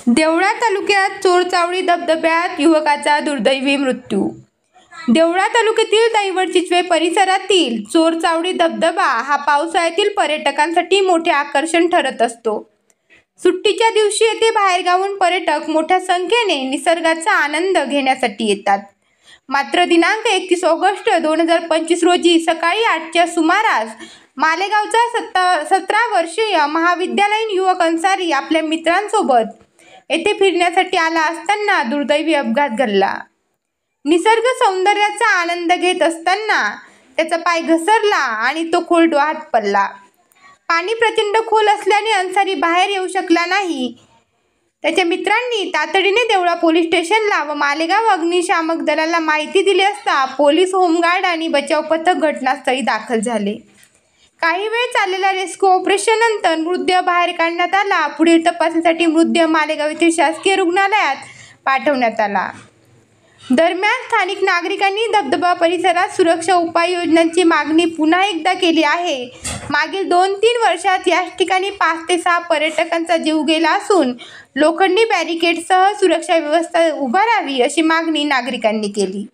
देवळा तालुक्यात चोरचावडी धबधब्यात युवकाचा दुर्दैवी मृत्यू। देवळा तालुक्यातील दैवड-चिचवे परिसरातील चोरचावडी धबधबा हा पावसाळ्यातील पर्यटकांसाठी मोठे आकर्षण ठरत असतो। सुट्टीच्या दिवशी येथे बाहेरगावून पर्यटक मोठ्या संख्येने निसर्गाचा आनंद घेण्यासाठी येतात। मात्र दिनांक 31 ऑगस्ट 2025 रोजी सकाळी 8च्या सुमारास मालेगावचा 17 वर्षीय महाविद्यालयीन युवक अन्सारी आपल्या मित्रांसोबत येथे फिरण्यासाठी आला असताना दुर्दैवी अपघात घडला। निसर्ग सौंदर्याचा आनंद घेत असताना त्याचा पाय घसरला आणि तो खोल डोहात पडला। पाणी प्रचंड खोल असल्याने अन्सारी बाहेर येऊ शकला नाही। त्याच्या मित्रांनी तातडीने देवळा पोलीस स्टेशनला व मालेगाव अग्निशामक दलाला माहिती दिली असता पोलीस, होमगार्ड आणि बचाव पथक घटनास्थळी दाखल झाले। काही वेळ चाललेल्या रेस्क्यू ऑपरेशननंतर मृतदेह बाहेर काढण्यात आला। पुढील तपासणीसाठी मृतदेह मालेगाव येथील शासकीय रुग्णालयात पाठवण्यात आला। दरम्यान स्थानिक नागरिकांनी धबधबा परिसरात सुरक्षा उपाययोजनांची मागणी पुन्हा एकदा केली आहे। मागील 2-3 वर्षात याच ठिकाणी 5 ते 6 पर्यटकांचा जीव गेला असून लोखंडी बॅरिकेडसह सुरक्षा व्यवस्था उभारावी अशी मागणी नागरिकांनी केली।